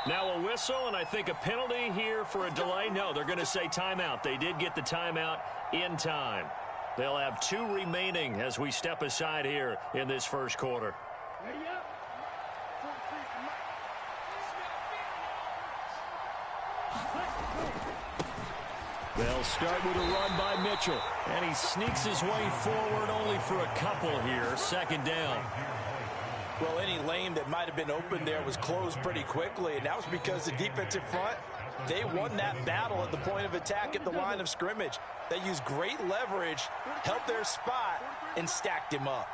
Now a whistle, and I think a penalty here for a delay. No, they're going to say timeout. They did get the timeout in time. They'll have 2 remaining as we step aside here in this first quarter. They'll start with a run by Mitchell. And he sneaks his way forward only for a couple here. Second down. Well, any lane that might have been open there was closed pretty quickly, and that was because the defensive front, they won that battle at the point of attack at the line of scrimmage. They used great leverage, held their spot, and stacked him up.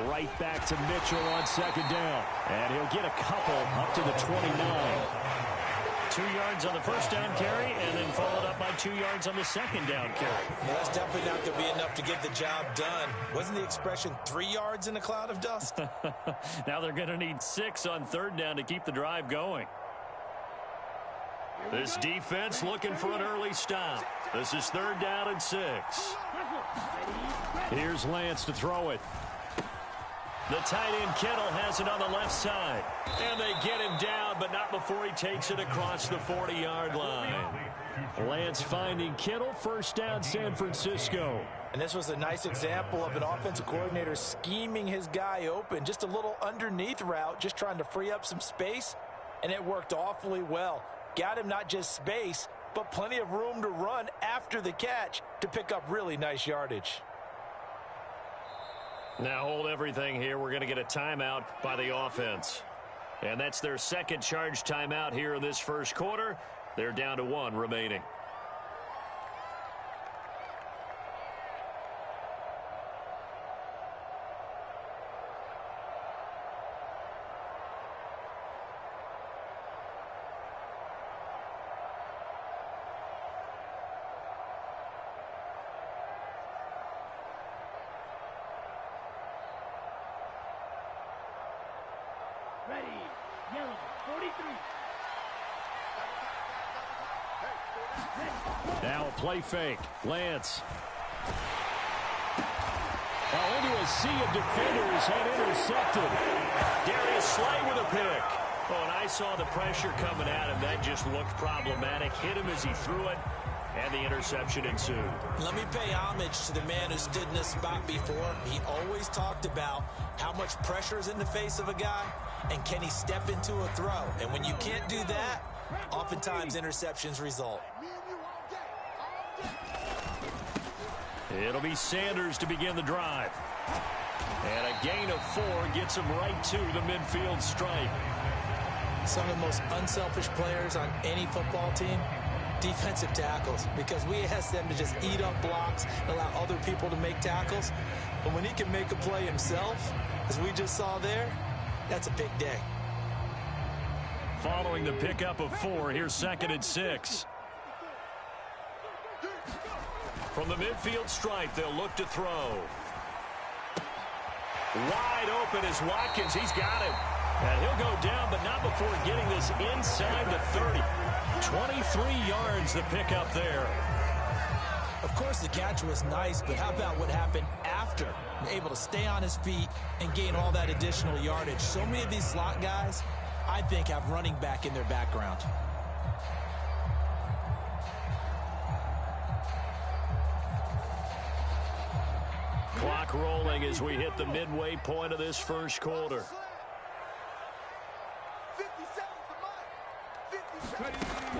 Right back to Mitchell on second down. And he'll get a couple up to the 29. 2 yards on the first down carry, and then followed up by 2 yards on the second down carry. Well, that's definitely not going to be enough to get the job done. Wasn't the expression 3 yards in a cloud of dust? Now they're going to need 6 on third down to keep the drive going. This defense looking for an early stop. This is third down and 6. Here's Lance to throw it. The tight end Kittle has it on the left side. And they get him down, but not before he takes it across the 40-yard line. Lance finding Kittle, first down San Francisco. And this was a nice example of an offensive coordinator scheming his guy open. Just a little underneath route, just trying to free up some space. And it worked awfully well. Got him not just space, but plenty of room to run after the catch to pick up really nice yardage. Now hold everything here. We're going to get a timeout by the offense. And that's their second charge timeout here in this first quarter. They're down to 1 remaining. Now a play fake. Lance. Into a sea of defenders and intercepted. Darius Slay with a pick. Oh, and I saw the pressure coming at him. That just looked problematic. Hit him as he threw it, and the interception ensued. Let me pay homage to the man who stood in this spot before. He always talked about how much pressure is in the face of a guy, and can he step into a throw. And when you can't do that, oftentimes interceptions result. It'll be Sanders to begin the drive. And a gain of 4 gets him right to the midfield stripe. Some of the most unselfish players on any football team, defensive tackles, because we ask them to just eat up blocks and allow other people to make tackles. But when he can make a play himself, as we just saw there, that's a big day. Following the pickup of 4, here's second and 6. From the midfield stripe, they'll look to throw. Wide open is Watkins. He's got it. And he'll go down, but not before getting this inside the 30. 23 yards the pickup there. Of course, the catch was nice, but how about what happened after? Able to stay on his feet and gain all that additional yardage. So many of these slot guys, I think, have running back in their background. Clock rolling as we hit the midway point of this first quarter.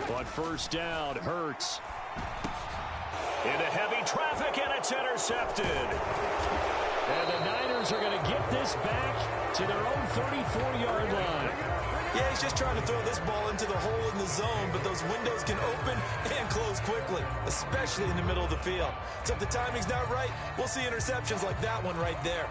But first down, Hurts. Into heavy traffic, and it's intercepted. And the Niners are going to get this back to their own 34-yard line. Yeah, he's just trying to throw this ball into the hole in the zone, but those windows can open and close quickly, especially in the middle of the field. So if the timing's not right, we'll see interceptions like that one right there.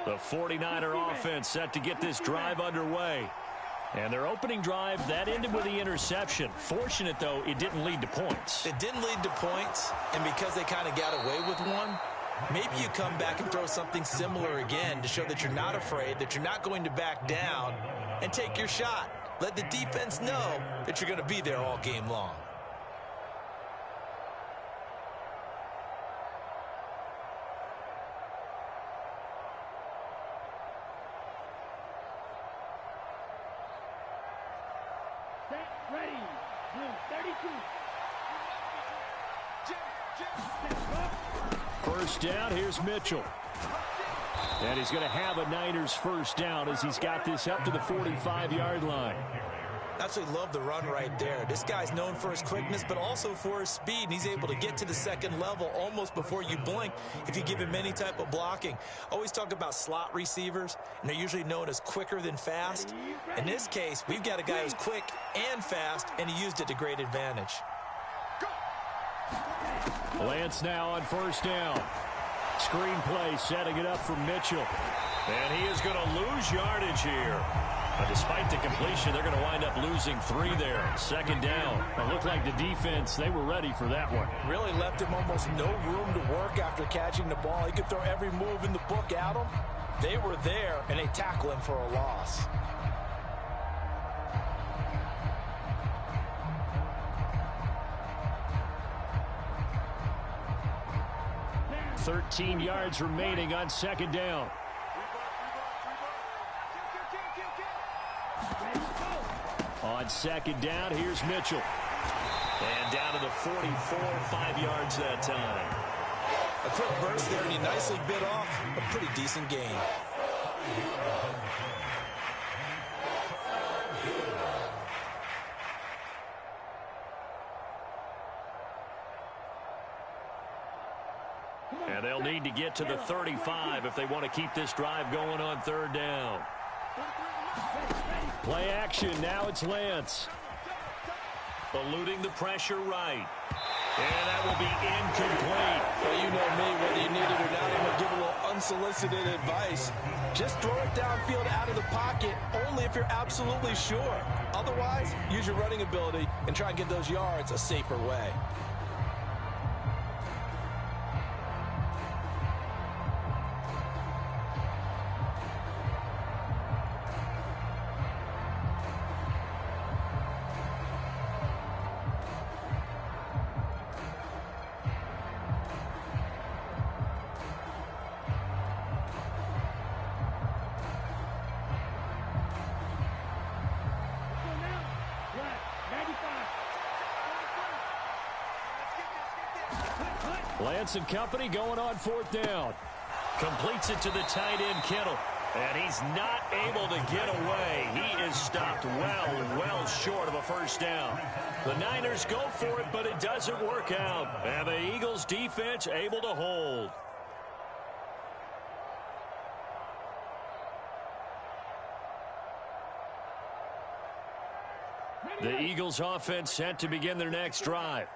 The 49er offense set to get this drive underway. And their opening drive, that ended with the interception. Fortunate, though, it didn't lead to points. It didn't lead to points, and because they kind of got away with one, maybe you come back and throw something similar again to show that you're not afraid, that you're not going to back down, and take your shot. Let the defense know that you're going to be there all game long. Ready. Blue 32. First down, here's Mitchell. And he's going to have a Niners first down as he's got this up to the 45-yard line. Absolutely love the run right there. This guy's known for his quickness, but also for his speed. And he's able to get to the second level almost before you blink if you give him any type of blocking. Always talk about slot receivers, and they're usually known as quicker than fast. In this case, we've got a guy who's quick and fast, and he used it to great advantage. Lance now on first down. Screen play setting it up for Mitchell. And he is going to lose yardage here. Despite the completion, they're going to wind up losing 3 there. Second down. It looked like the defense, they were ready for that one. Really left him almost no room to work after catching the ball. He could throw every move in the book at him. They were there, and they tackle him for a loss. $13 yards remaining on second down. On second down, here's Mitchell. And down to the 44, 5 yards that time. A quick burst there, and he nicely bit off a pretty decent gain. And they'll need to get to the 35 if they want to keep this drive going on third down. Play action. Now it's Lance. Eluding the pressure right. And that will be incomplete. Well, you know me, whether you need it or not, I'm going to give a little unsolicited advice. Just throw it downfield out of the pocket, only if you're absolutely sure. Otherwise, use your running ability and try and get those yards a safer way. Lance and company going on fourth down. Completes it to the tight end, Kittle. And he's not able to get away. He is stopped well short of a first down. The Niners go for it, but it doesn't work out. And the Eagles defense able to hold. The Eagles offense set to begin their next drive.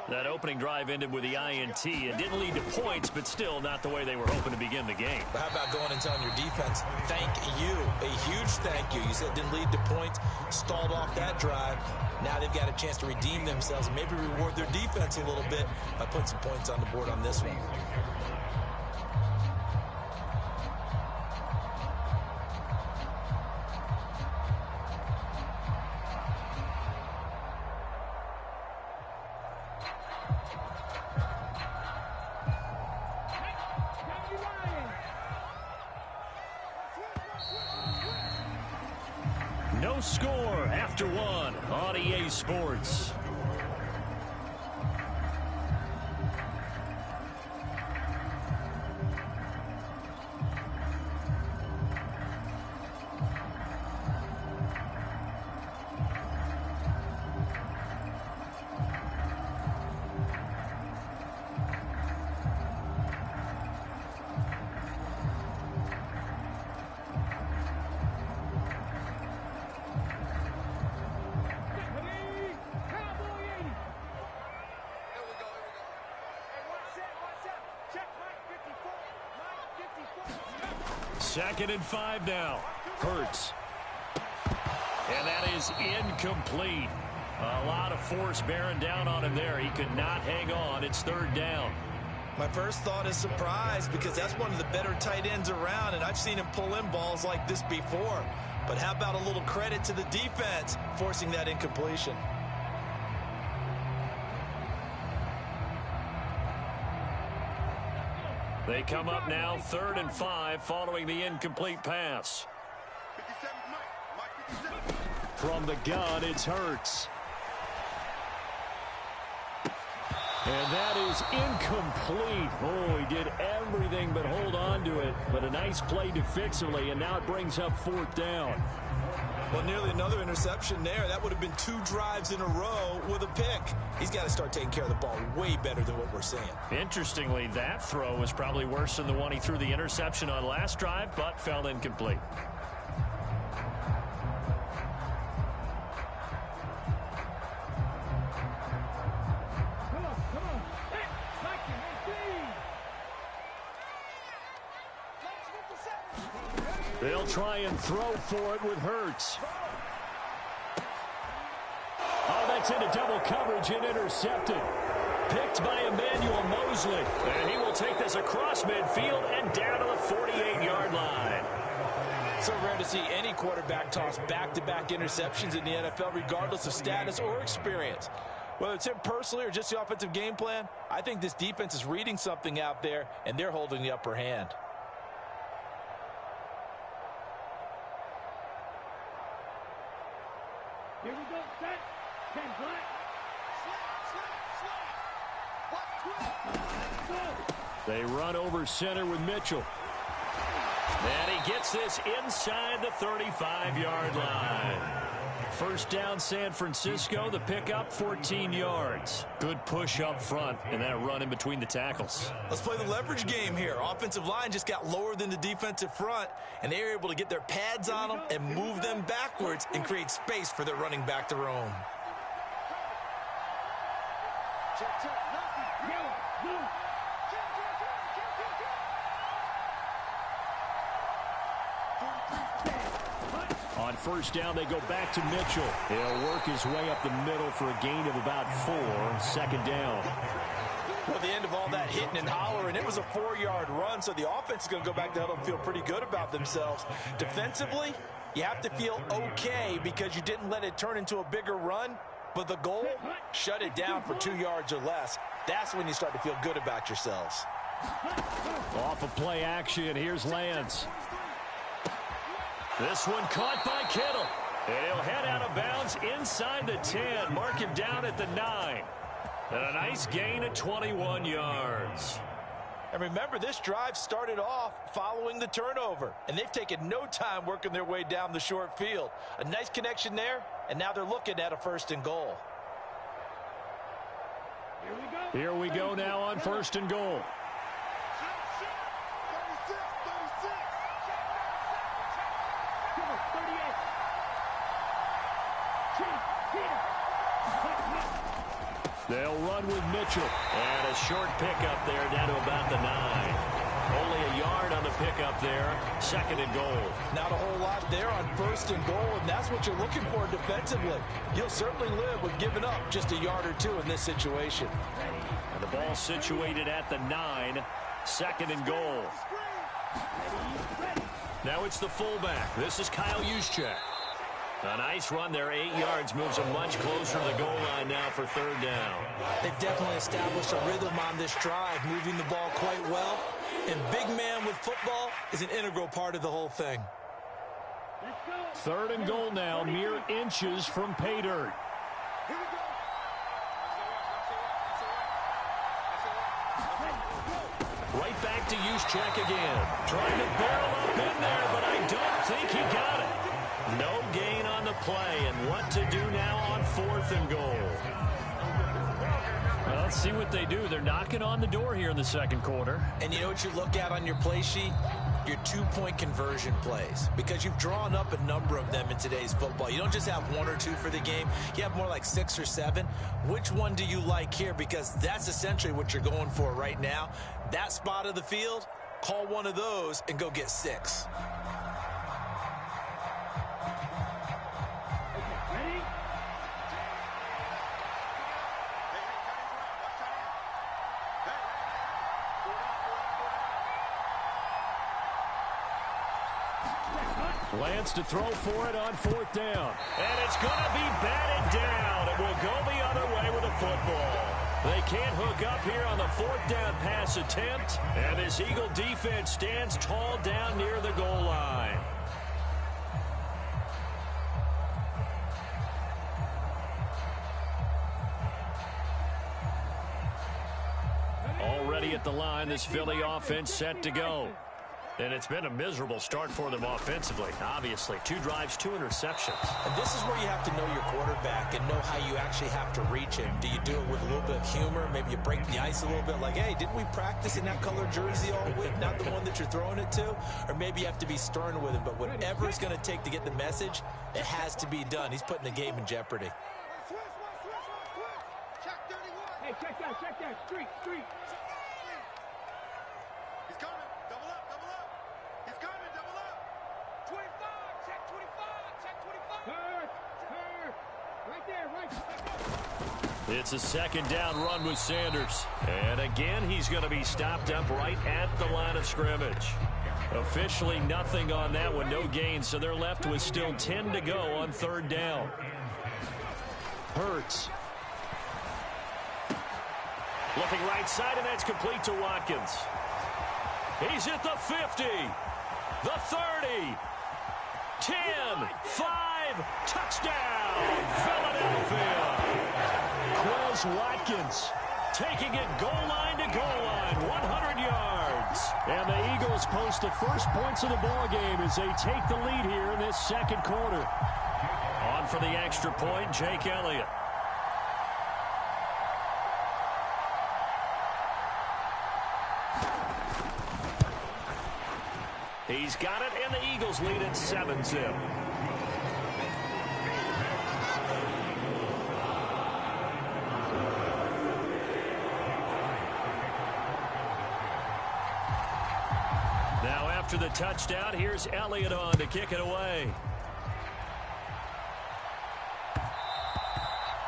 That opening drive ended with the INT. It didn't lead to points, but still not the way they were hoping to begin the game. But how about going and telling your defense, thank you, a huge thank you. You said it didn't lead to points, stalled off that drive. Now they've got a chance to redeem themselves and maybe reward their defense a little bit by putting some points on the board on this one. No score after one on EA Sports. Second and 5 now. Hurts. And that is incomplete. A lot of force bearing down on him there. He could not hang on. It's third down. My first thought is surprise because that's one of the better tight ends around, and I've seen him pull in balls like this before. But how about a little credit to the defense forcing that incompletion? They come up now 3rd and 5 following the incomplete pass. From the gun, it's Hurts. And that is incomplete. Oh, he did everything but hold on to it. But a nice play defensively, and now it brings up 4th down. Well, nearly another interception there. That would have been 2 drives in a row with a pick. He's got to start taking care of the ball way better than what we're seeing. Interestingly, that throw was probably worse than the one he threw the interception on last drive, but fell incomplete. They'll try and throw for it with Hurts. Oh, that's into double coverage and intercepted. Picked by Emmanuel Mosley. And he will take this across midfield and down to the 48-yard line. So rare to see any quarterback toss back-to-back interceptions in the NFL, regardless of status or experience. Whether it's him personally or just the offensive game plan, I think this defense is reading something out there, and they're holding the upper hand. Here we go, set. 10 black. They run over center with Mitchell. And he gets this inside the 35-yard line. 1st down, San Francisco. The pickup, 14 yards. Good push up front, and that run in between the tackles. Let's play the leverage game here. Offensive line just got lower than the defensive front, and they were able to get their pads on them and move them backwards and create space for their running back to roam. On 1st down, they go back to Mitchell. He'll work his way up the middle for a gain of about 4. 2nd down. Well, the end of all that hitting and hollering, it was a 4-yard run, so the offense is going to go back to huddle and feel pretty good about themselves. Defensively, you have to feel okay because you didn't let it turn into a bigger run, but the goal, shut it down for 2 yards or less. That's when you start to feel good about yourselves. Off of play action, here's Lance. This one caught by Kittle. And he'll head out of bounds inside the 10. Mark him down at the 9. And a nice gain of 21 yards. And remember, this drive started off following the turnover. And they've taken no time working their way down the short field. A nice connection there, and now they're looking at a 1st and goal. Here we go now on 1st and goal. They'll run with Mitchell. And a short pickup there down to about the 9. Only a yard on the pickup there. 2nd and goal. Not a whole lot there on 1st and goal, and that's what you're looking for defensively. You'll certainly live with giving up just a yard or 2 in this situation. And the ball situated at the 9. 2nd and goal. Now it's the fullback. This is Kyle Juszczyk. A nice run there, 8 yards, moves them much closer to the goal line now for 3rd down. They've definitely established a rhythm on this drive, moving the ball quite well. And big man with football is an integral part of the whole thing. 3rd and goal now, mere inches from pay dirt. Right back to Juszczyk again. Trying to barrel up in there, but I don't think he got it. No gain on the play, and what to do now on 4th and goal. Well, let's see what they do. They're knocking on the door here in the 2nd quarter. And you know what you look at on your play sheet? Your 2-point conversion plays, because you've drawn up a number of them in today's football. You don't just have 1 or 2 for the game. You have more like 6 or 7. Which one do you like here? Because that's essentially what you're going for right now. That spot of the field, call one of those and go get 6. Lance to throw for it on 4th down. And it's going to be batted down. It will go the other way with the football. They can't hook up here on the 4th down pass attempt. And this Eagle defense stands tall down near the goal line. Already at the line, this Philly offense set to go. And it's been a miserable start for them offensively. Obviously, 2 drives, 2 interceptions. And this is where you have to know your quarterback and know how you actually have to reach him. Do you do it with a little bit of humor? Maybe you break the ice a little bit like, hey, didn't we practice in that color jersey all week, not the one that you're throwing it to? Or maybe you have to be stern with him. But whatever it's going to take to get the message, it has to be done. He's putting the game in jeopardy. Hey, check that. Street. He's coming. Double up. He's coming. Double up. 25. Check 25. Check 25. Hurt. Right there. It's a 2nd down run with Sanders. And again, he's going to be stopped up right at the line of scrimmage. Officially nothing on that one. No gain. So they're left with still 10 to go on 3rd down. Hurts. Looking right side, and that's complete to Watkins. He's at the 50, the 30, 10, 5, touchdown, Philadelphia. Quez Watkins taking it goal line to goal line, 100 yards. And the Eagles post the first points of the ball game as they take the lead here in this 2nd quarter. On for the extra point, Jake Elliott. He's got it, and the Eagles lead at 7-zip. Now after the touchdown, here's Elliott on to kick it away.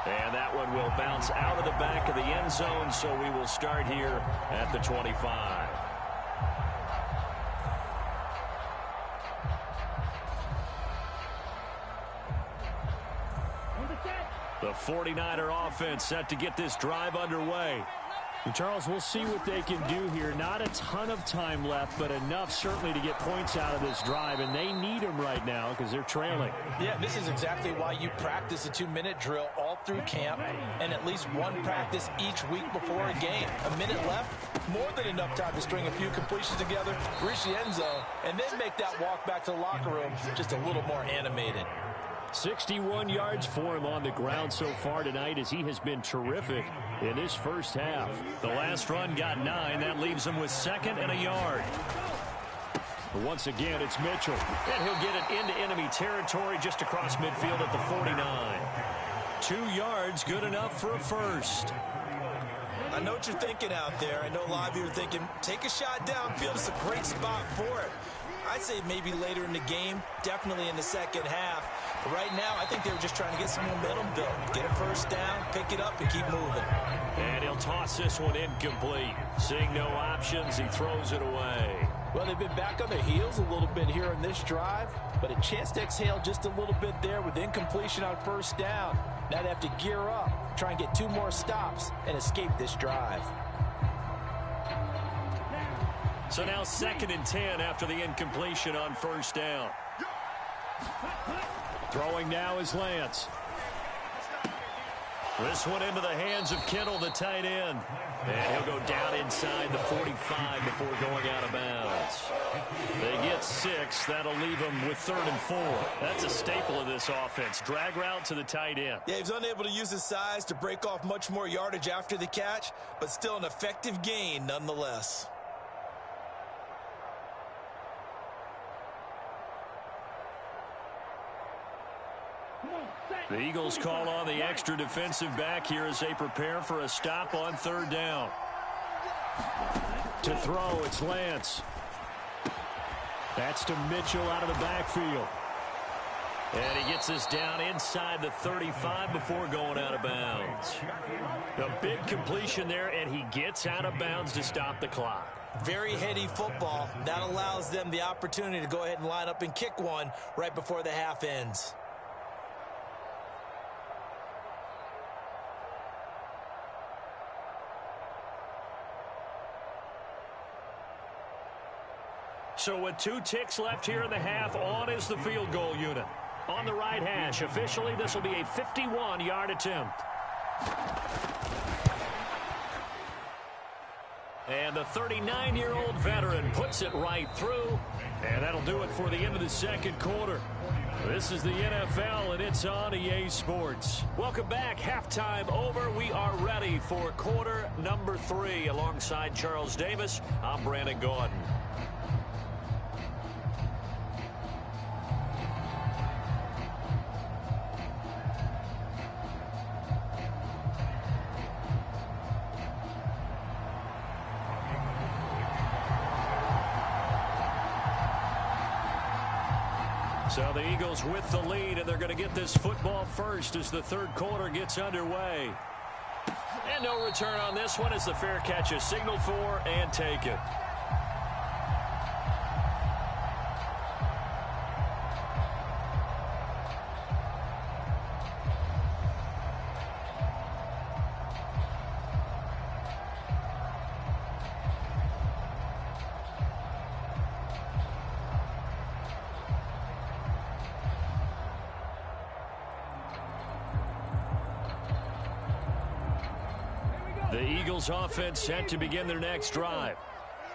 And that one will bounce out of the back of the end zone, so we will start here at the 25. The 49er offense set to get this drive underway. And Charles, we'll see what they can do here. Not a ton of time left, but enough certainly to get points out of this drive, and they need them right now because they're trailing. Yeah, this is exactly why you practice a 2-minute drill all through camp and at least one practice each week before a game. A minute left, more than enough time to string a few completions together, reach the end zone, and then make that walk back to the locker room just a little more animated. 61 yards for him on the ground so far tonight as he has been terrific in this first half. The last run got 9. That leaves him with 2nd and a yard. But once again, it's Mitchell. And he'll get it into enemy territory just across midfield at the 49. 2 yards, good enough for a first. I know what you're thinking out there. I know a lot of you are thinking, take a shot downfield. It's a great spot for it. I'd say maybe later in the game, definitely in the second half. But right now, I think they were just trying to get some momentum built. Get a first down, pick it up, and keep moving. And he'll toss this one incomplete. Seeing no options, he throws it away. Well, they've been back on their heels a little bit here in this drive, but a chance to exhale just a little bit there with incompletion on first down. Now they have to gear up, try and get 2 more stops, and escape this drive. So now 2nd and 10 after the incompletion on first down. Throwing now is Lance. This one into the hands of Kittle, the tight end. And he'll go down inside the 45 before going out of bounds. They get 6. That'll leave them with 3rd and 4. That's a staple of this offense. Drag route to the tight end. Yeah, he was unable to use his size to break off much more yardage after the catch, but still an effective gain nonetheless. The Eagles call on the extra defensive back here as they prepare for a stop on 3rd down. To throw, it's Lance. That's to Mitchell out of the backfield. And he gets this down inside the 35 before going out of bounds. A big completion there, and he gets out of bounds to stop the clock. Very heady football. That allows them the opportunity to go ahead and line up and kick one right before the half ends. So with 2 ticks left here in the half, on is the field goal unit. On the right hash, officially this will be a 51-yard attempt. And the 39-year-old veteran puts it right through. And that'll do it for the end of the second quarter. This is the NFL, and it's on EA Sports. Welcome back. Halftime over. We are ready for quarter number 3. Alongside Charles Davis, I'm Brandon Gaudin. So the Eagles with the lead, and they're going to get this football first as the third quarter gets underway. And no return on this one as the fair catch is signaled for and taken. The Eagles offense set to begin their next drive.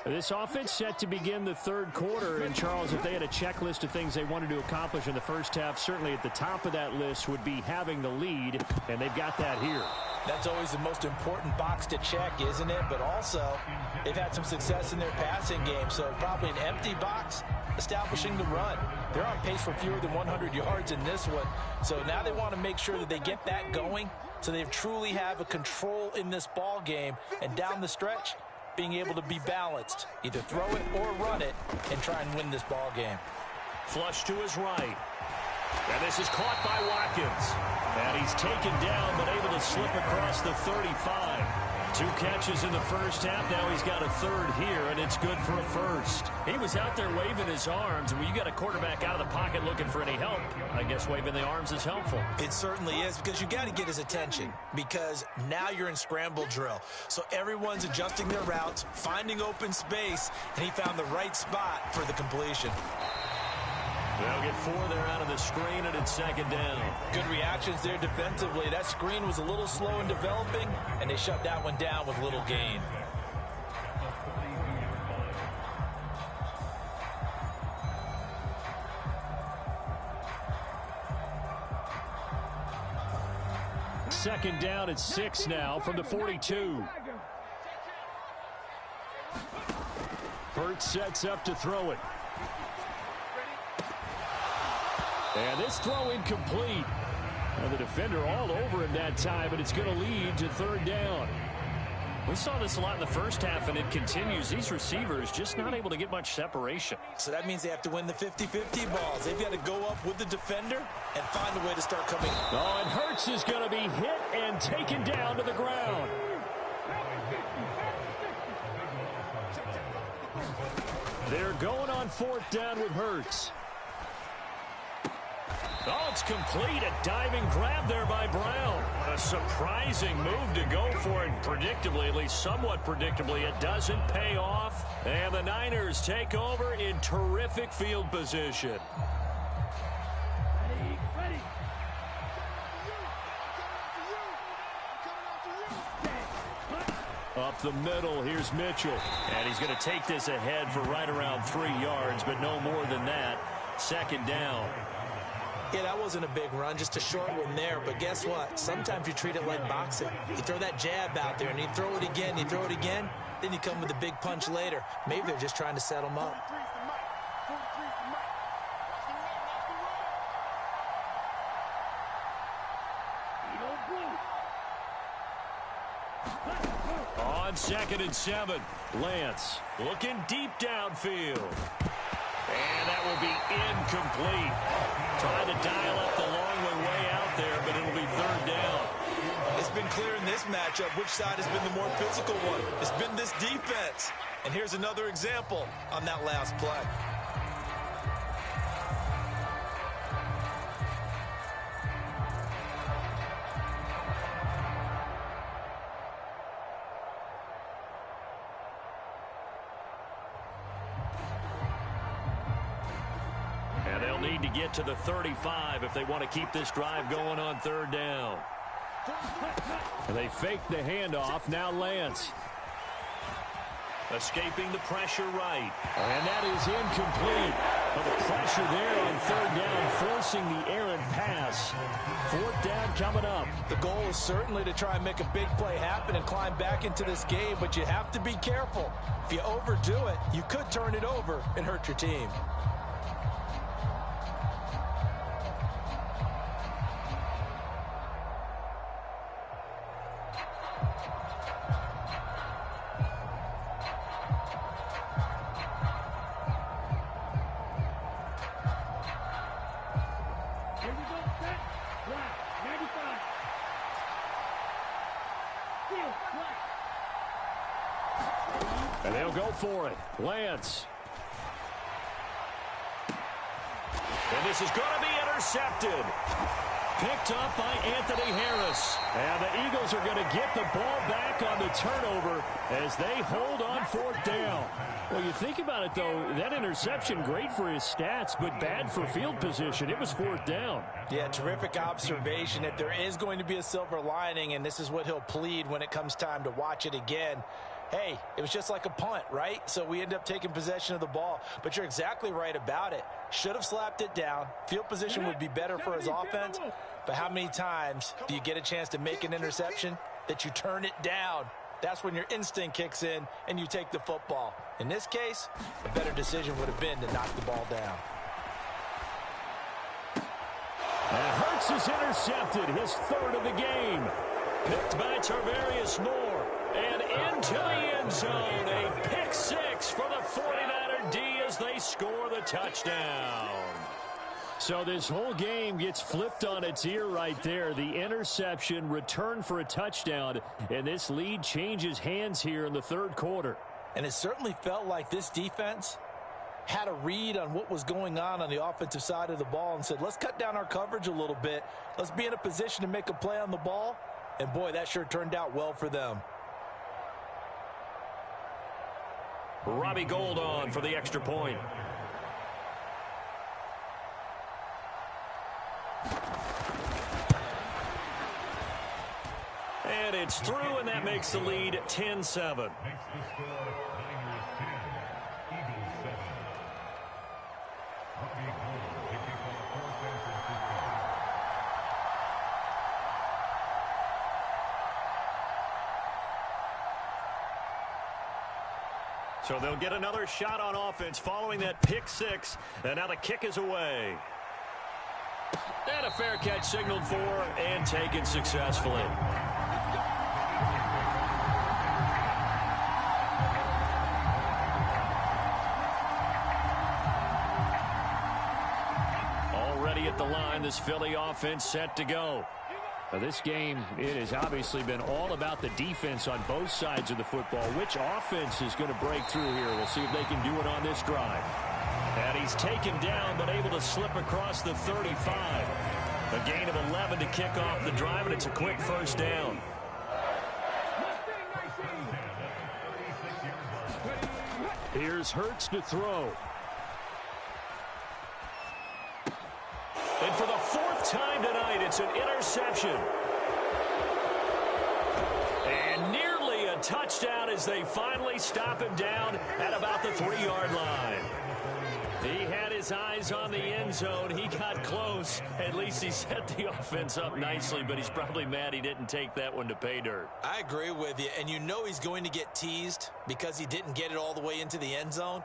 This offense set to begin the third quarter. And, Charles, if they had a checklist of things they wanted to accomplish in the first half, certainly at the top of that list would be having the lead, and they've got that here. That's always the most important box to check, isn't it? But also, they've had some success in their passing game, so probably an empty box establishing the run. They're on pace for fewer than 100 yards in this one, so now they want to make sure that they get that going so they truly have a control in this ball game, and down the stretch, being able to be balanced. Either throw it or run it and try and win this ball game. Flush to his right. And this is caught by Watkins. And he's taken down, but able to slip across the 35. 2 catches in the first half. Now he's got a third here, and it's good for a first. He was out there waving his arms. When you got a quarterback out of the pocket looking for any help, I guess waving the arms is helpful. It certainly is, because you got to get his attention, because now you're in scramble drill. So everyone's adjusting their routes, finding open space, and he found the right spot for the completion. They'll get 4 there out of the screen, and it's second down. Good reactions there defensively. That screen was a little slow in developing, and they shut that one down with little gain. Second down at 6 now from the 42. Hurts sets up to throw it. And this throw incomplete. Now the defender all over him that time, but it's going to lead to third down. We saw this a lot in the first half, and it continues. These receivers just not able to get much separation. So that means they have to win the 50-50 balls. They've got to go up with the defender and find a way to start coming. Oh, and Hurts is going to be hit and taken down to the ground. They're going on 4th down with Hurts. Oh, it's complete. A diving grab there by Brown. A surprising move to go for it. Predictably, at least somewhat predictably, it doesn't pay off. And the Niners take over in terrific field position. Up the middle, here's Mitchell. And he's going to take this ahead for right around 3 yards, but no more than that. Second down. Yeah, that wasn't a big run, just a short one there. But guess what? Sometimes you treat it like boxing. You throw that jab out there, and you throw it again, then you come with a big punch later. Maybe they're just trying to set them up. On 2nd and 7, Lance looking deep downfield. And that will be incomplete. Trying to dial up the long way out there, but it'll be third down. It's been clear in this matchup which side has been the more physical one. It's been this defense. And here's another example on that last play. And they'll need to get to the 35 if they want to keep this drive going on third down. And they fake the handoff. Now Lance. Escaping the pressure right. And that is incomplete. But the pressure there on third down, forcing the errant pass. Fourth down coming up. The goal is certainly to try and make a big play happen and climb back into this game, but you have to be careful. If you overdo it, you could turn it over and hurt your team. And they'll go for it. Lance. And this is going to be intercepted. Picked up by Anthony Harris. And the Eagles are going to get the ball back on the turnover as they hold on fourth down. Well, you think about it, though, that interception, great for his stats, but bad for field position. It was fourth down. Yeah, terrific observation. If there is going to be a silver lining, and this is what he'll plead when it comes time to watch it again, hey, it was just like a punt, right? So we end up taking possession of the ball. But you're exactly right about it. Should have slapped it down. Field position would be better for his offense. But how many times do you get a chance to make an interception that you turn it down? That's when your instinct kicks in and you take the football. In this case, a better decision would have been to knock the ball down. And Hurts is intercepted, his third of the game. Picked by Tarvarius Moore. And into the end zone. A pick six for the 49er D as they score the touchdown. So this whole game gets flipped on its ear right there. The interception, return for a touchdown, and this lead changes hands here in the third quarter. And it certainly felt like this defense had a read on what was going on the offensive side of the ball and said, let's cut down our coverage a little bit. Let's be in a position to make a play on the ball. And, boy, that sure turned out well for them. Robbie Gould on for the extra point. And it's through, and that makes the lead 10-7. So they'll get another shot on offense following that pick six. And now the kick is away. And a fair catch signaled for and taken successfully. Already at the line, this Philly offense set to go. Now this game, it has obviously been all about the defense on both sides of the football. Which offense is going to break through here? We'll see if they can do it on this drive. And he's taken down, but able to slip across the 35. A gain of 11 to kick off the drive, and it's a quick first down. Here's Hurts to throw. And for the fourth time tonight, it's an interception. And nearly a touchdown as they finally stop him down at about the 3-yard line. He had his eyes on the end zone. He got close. At least he set the offense up nicely, but he's probably mad he didn't take that one to pay dirt. I agree with you, and you know he's going to get teased because he didn't get it all the way into the end zone.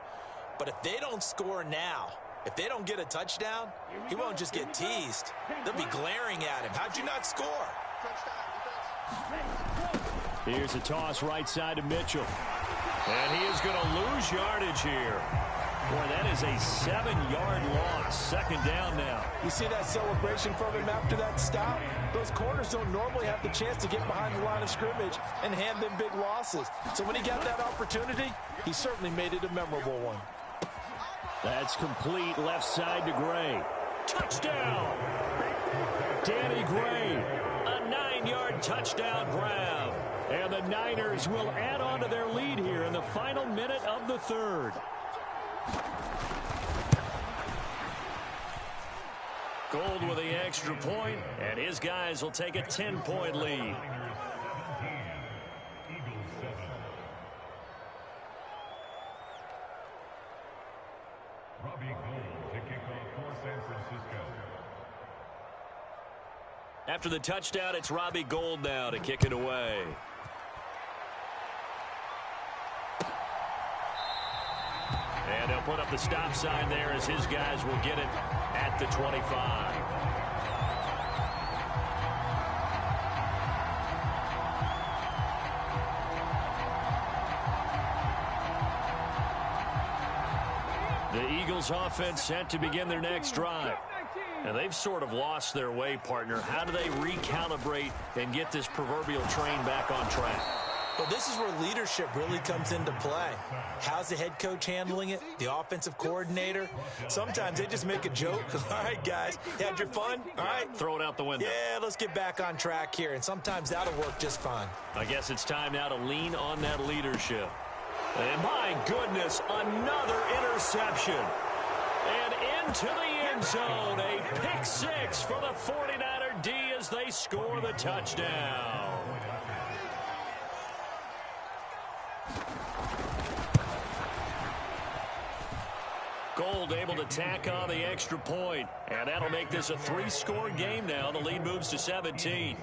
But if they don't score now, if they don't get a touchdown, he won't just get teased. They'll be glaring at him. How'd you not score? Here's a toss right side to Mitchell. And he is going to lose yardage here. Boy, that is a 7-yard loss. Second down now. You see that celebration from him after that stop? Those corners don't normally have the chance to get behind the line of scrimmage and hand them big losses. So when he got that opportunity, he certainly made it a memorable one. That's complete left side to Gray. Touchdown! Danny Gray. A 9-yard touchdown grab. And the Niners will add on to their lead here in the final minute of the third. Gold with the extra point, and his guys will take a 10-point lead. After the touchdown, it's Robbie Gould now to kick it away. And they'll put up the stop sign there as his guys will get it at the 25. The Eagles offense set to begin their next drive. And they've sort of lost their way, partner. How do they recalibrate and get this proverbial train back on track? Well, this is where leadership really comes into play. How's the head coach handling it? The offensive coordinator? Sometimes they just make a joke. All right, guys, you had your fun? All right. Throw it out the window. Yeah, let's get back on track here. And sometimes that'll work just fine. I guess it's time now to lean on that leadership. And my goodness, another interception. And into the end zone, a pick six for the 49er D as they score the touchdown. Gould able to tack on the extra point, and that'll make this a 3-score game now. The lead moves to 17.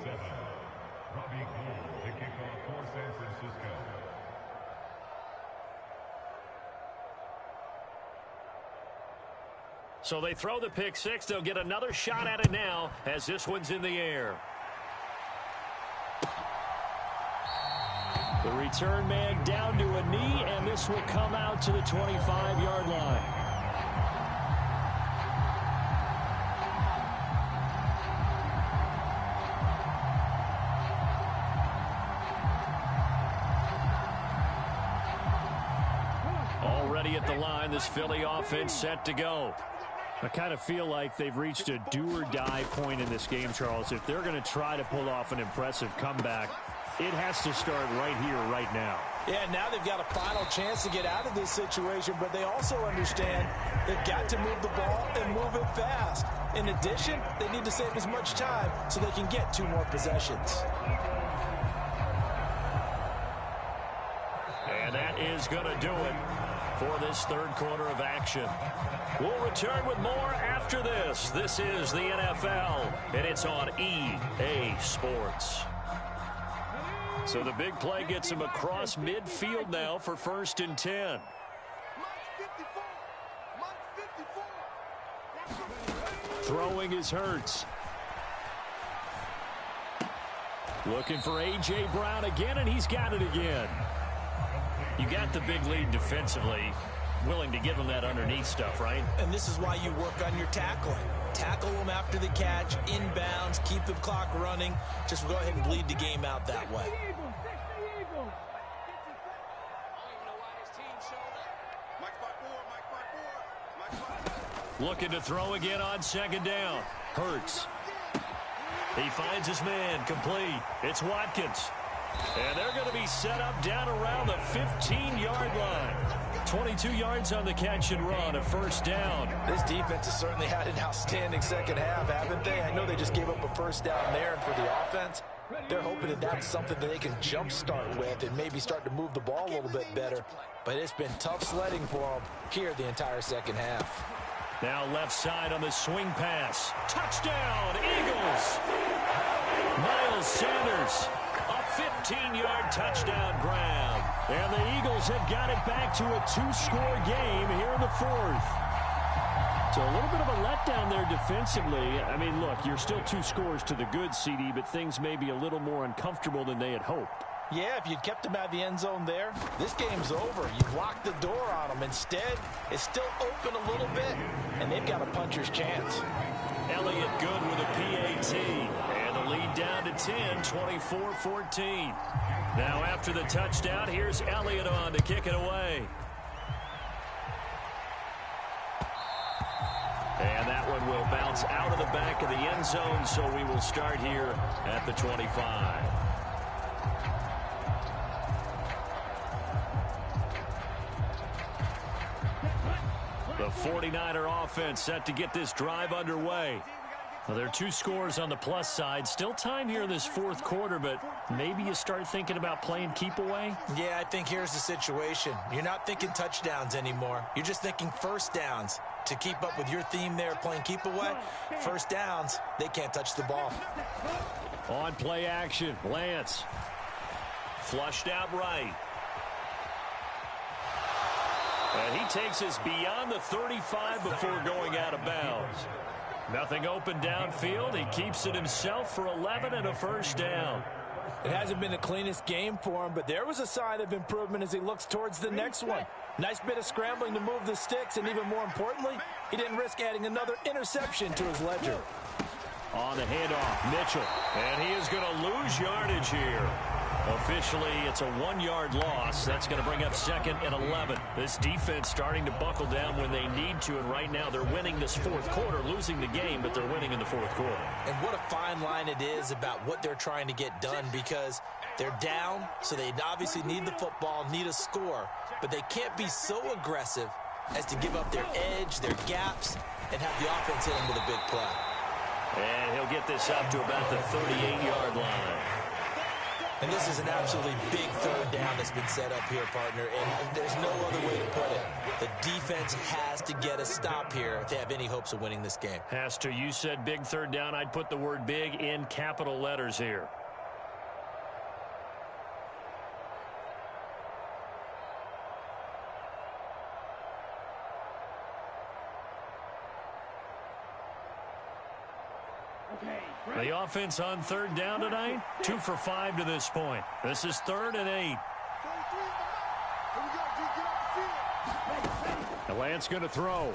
So they throw the pick six. They'll get another shot at it now as this one's in the air. The return man down to a knee, and this will come out to the 25-yard line. Already at the line, this Philly offense set to go. I kind of feel like they've reached a do-or-die point in this game, Charles. If they're going to try to pull off an impressive comeback, it has to start right here, right now. Yeah, now they've got a final chance to get out of this situation, but they also understand they've got to move the ball and move it fast. In addition, they need to save as much time so they can get 2 more possessions. And that is going to do it for this third quarter of action. We'll return with more after this. This is the NFL, and it's on EA Sports. So the big play gets him across midfield now for 1st and 10. Throwing is Hurts. Looking for A.J. Brown again, and he's got it again. You got the big lead defensively, willing to give him that underneath stuff, right? And this is why you work on your tackling. Tackle them after the catch, inbounds, keep the clock running. Just go ahead and bleed the game out that way. Looking to throw again on 2nd down. Hurts. He finds his man, complete. It's Watkins. And they're going to be set up down around the 15-yard line. 22 yards on the catch and run, a 1st down. This defense has certainly had an outstanding second half, haven't they? I know they just gave up a 1st down there, and for the offense, they're hoping that that's something that they can jumpstart with and maybe start to move the ball a little bit better. But it's been tough sledding for them here the entire second half. Now left side on the swing pass. Touchdown, Eagles! Miles Sanders. A 15-yard touchdown grab. And the Eagles have got it back to a 2-score game here in the 4th. So a little bit of a letdown there defensively. I mean, look, you're still 2 scores to the good, CD, but things may be a little more uncomfortable than they had hoped. Yeah, if you'd kept him out of the end zone there, this game's over. You've locked the door on him. Instead, it's still open a little bit, and they've got a puncher's chance. Elliott good with a PAT. And the lead down to 10, 24-14. Now after the touchdown, here's Elliott on to kick it away. And that one will bounce out of the back of the end zone, so we will start here at the 25. The 49er offense set to get this drive underway. Well, there are 2 scores on the plus side. Still time here in this fourth quarter, but maybe you start thinking about playing keep away? Yeah, I think here's the situation. You're not thinking touchdowns anymore. You're just thinking first downs. To keep up with your theme there, playing keep away, first downs, they can't touch the ball. On play action, Lance. Flushed out right. And he takes us beyond the 35 before going out of bounds. Nothing open downfield. He keeps it himself for 11 and a first down. It hasn't been the cleanest game for him, but there was a sign of improvement as he looks towards the next one. Nice bit of scrambling to move the sticks, and even more importantly, he didn't risk adding another interception to his ledger. On the handoff, Mitchell. And he is going to lose yardage here. Officially, it's a 1-yard loss. That's going to bring up 2nd and 11. This defense starting to buckle down when they need to, and right now they're winning this fourth quarter, losing the game, but they're winning in the fourth quarter. And what a fine line it is about what they're trying to get done, because they're down, so they obviously need the football, need a score, but they can't be so aggressive as to give up their edge, their gaps, and have the offense hit them with a big play. And he'll get this up to about the 38-yard line. And this is an absolutely big third down that's been set up here, partner, and there's no other way to put it. The defense has to get a stop here if they have any hopes of winning this game. Has to. You said big third down. I'd put the word big in capital letters here. The offense on third down tonight, 2 for 5 to this point. This is 3rd and 8. And Lance going to throw.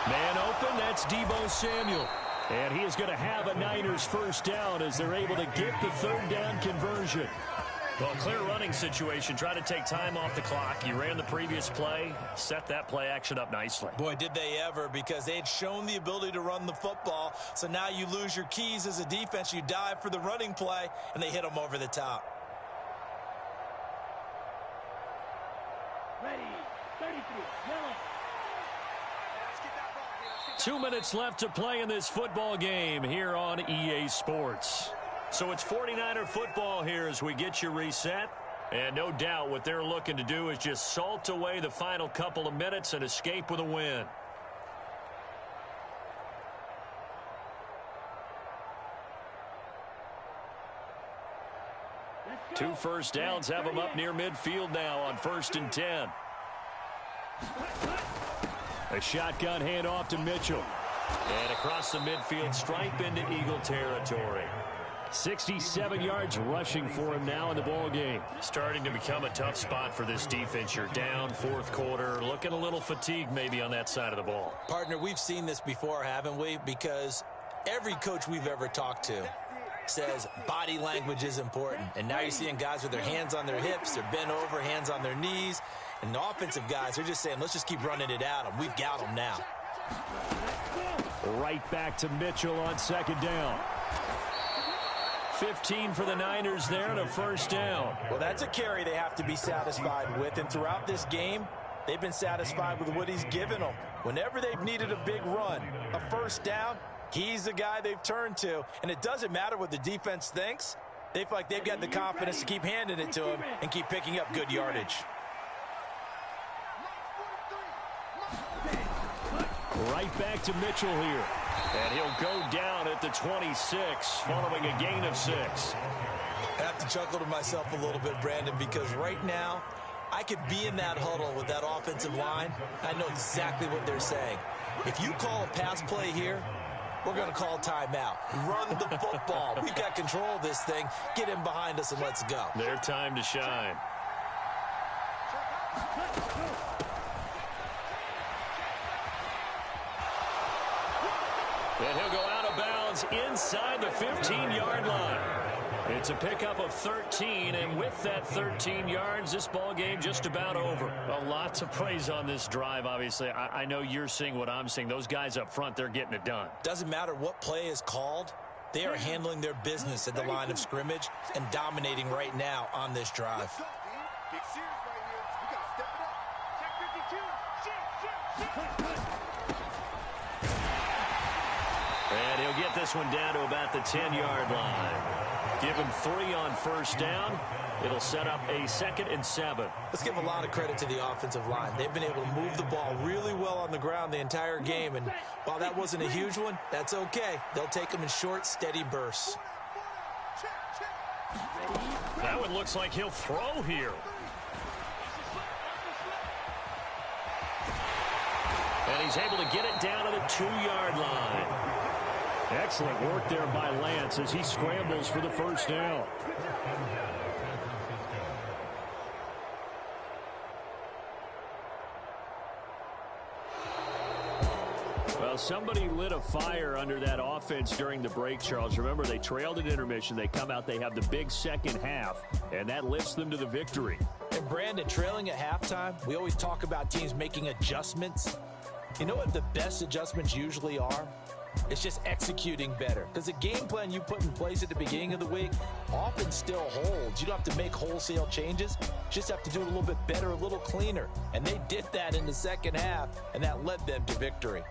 Man open, that's Deebo Samuel. And he is going to have a Niners first down as they're able to get the third down conversion. Well, clear running situation. Try to take time off the clock. You ran the previous play, set that play action up nicely. Boy, did they ever, because they had shown the ability to run the football. So now you lose your keys as a defense. You dive for the running play, and they hit them over the top. Ready, 33, yellow. 2 minutes left to play in this football game here on EA Sports. So it's 49er football here as we get you reset. And no doubt what they're looking to do is just salt away the final couple of minutes and escape with a win. Two first downs have them up near midfield now on 1st and 10. A shotgun handoff to Mitchell. And across the midfield stripe into Eagle territory. 67 yards rushing for him now in the ball game. Starting to become a tough spot for this defense. You're down fourth quarter, looking a little fatigued maybe on that side of the ball. Partner, we've seen this before, haven't we? Because every coach we've ever talked to says body language is important. And now you're seeing guys with their hands on their hips, they're bent over, hands on their knees. And the offensive guys are just saying, let's just keep running it at them. We've got them now. Right back to Mitchell on 2nd down. 15 for the Niners there and a first down. Well, that's a carry they have to be satisfied with. And throughout this game, they've been satisfied with what he's given them. Whenever they've needed a big run, a first down, he's the guy they've turned to. And it doesn't matter what the defense thinks. They feel like they've got the confidence to keep handing it to him and keep picking up good yardage. Right back to Mitchell here. And he'll go down at the 26 following a gain of 6. I have to chuckle to myself a little bit, Brandon, because right now I could be in that huddle with that offensive line. I know exactly what they're saying. If you call a pass play here, we're going to call timeout. Run the football. We've got control of this thing. Get him behind us and let's go. Their time to shine. And he'll go out of bounds inside the 15-yard line. It's a pickup of 13, and with that 13 yards, this ball game just about over. A lot to praise on this drive, obviously. I know you're seeing what I'm seeing. Those guys up front, they're getting it done. Doesn't matter what play is called. They are handling their business at the line of scrimmage and dominating right now on this drive. Big series right here. We got to step it up. Check 52. Shift. And he'll get this one down to about the 10-yard line. Give him 3 on first down. It'll set up a 2nd and 7. Let's give a lot of credit to the offensive line. They've been able to move the ball really well on the ground the entire game. And while that wasn't a huge one, that's okay. They'll take them in short, steady bursts. That one looks like he'll throw here. And he's able to get it down to the 2-yard line. Excellent work there by Lance as he scrambles for the first down. Well, somebody lit a fire under that offense during the break, Charles. Remember, they trailed at intermission. They come out, they have the big second half, and that lifts them to the victory. And Brandon, trailing at halftime, we always talk about teams making adjustments. You know what the best adjustments usually are? It's just executing better. Because the game plan you put in place at the beginning of the week often still holds. You don't have to make wholesale changes. You just have to do it a little bit better, a little cleaner. And they did that in the second half, and that led them to victory.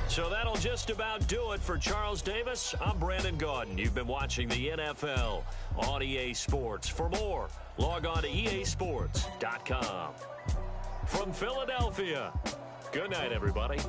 So that'll just about do it for Charles Davis. I'm Brandon Gaudin. You've been watching the NFL on EA Sports. For more, log on to easports.com. From Philadelphia, good night, everybody.